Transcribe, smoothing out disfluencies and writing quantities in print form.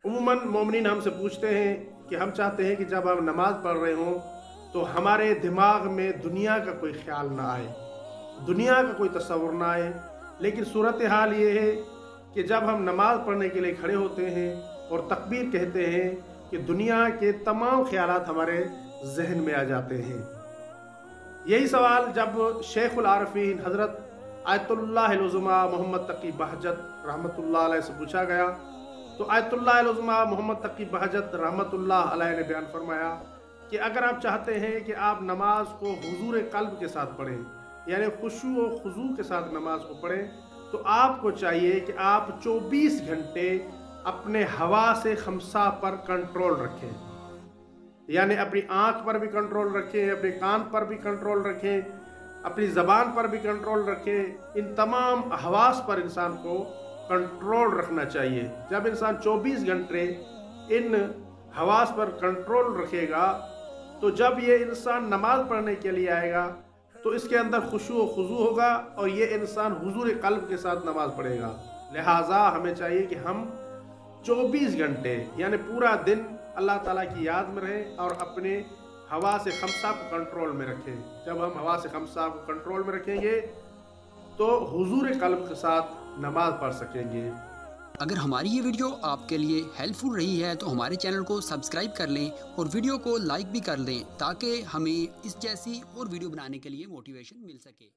उमूमन मोमिनीन हमसे पूछते हैं कि हम चाहते हैं कि जब हम नमाज़ पढ़ रहे हों तो हमारे दिमाग में दुनिया का कोई ख्याल ना आए, दुनिया का कोई तसव्वुर ना आए। लेकिन सूरत हाल ये है कि जब हम नमाज़ पढ़ने के लिए खड़े होते हैं और तकबीर कहते हैं कि दुनिया के तमाम ख्यालात हमारे जहन में आ जाते हैं। यही सवाल जब शेखुल आरफीन हज़रत आयतुल्लाह उज़्मा मोहम्मद तकी बहजत रहमतुल्लाह अलैह से पूछा गया, तो आयतुल्लाह उज़्मा मोहम्मद तकी बहजत रहमतुल्लाह अलैह ने बयान फरमाया कि अगर आप चाहते हैं कि आप नमाज को हुजूर क़ल्ब के साथ पढ़ें, यानी खुशू व खुजू के साथ नमाज को पढ़ें, तो आपको चाहिए कि आप 24 घंटे अपने हवास खमसा पर कंट्रोल रखें। यानी अपनी आँख पर भी कंट्रोल रखें, अपने कान पर भी कंट्रोल रखें, अपनी ज़बान पर भी कंट्रोल रखें। इन तमाम हवास पर इंसान को कंट्रोल रखना चाहिए। जब इंसान 24 घंटे इन हवास पर कंट्रोल रखेगा तो जब ये इंसान नमाज पढ़ने के लिए आएगा तो इसके अंदर खुशू व खुजू होगा और ये इंसान हुजूर क़ल्ब के साथ नमाज पढ़ेगा। लिहाजा हमें चाहिए कि हम 24 घंटे यानी पूरा दिन अल्लाह ताला की याद में रहें और अपने हवा से खमसा को कंट्रोल में रखें। जब हम हवा से खमसा को कंट्रोल में रखेंगे तो हुजूर क़ल्ब के साथ नमाज पढ़ सकेंगे। अगर हमारी ये वीडियो आपके लिए हेल्पफुल रही है तो हमारे चैनल को सब्सक्राइब कर लें और वीडियो को लाइक भी कर लें ताकि हमें इस जैसी और वीडियो बनाने के लिए मोटिवेशन मिल सके।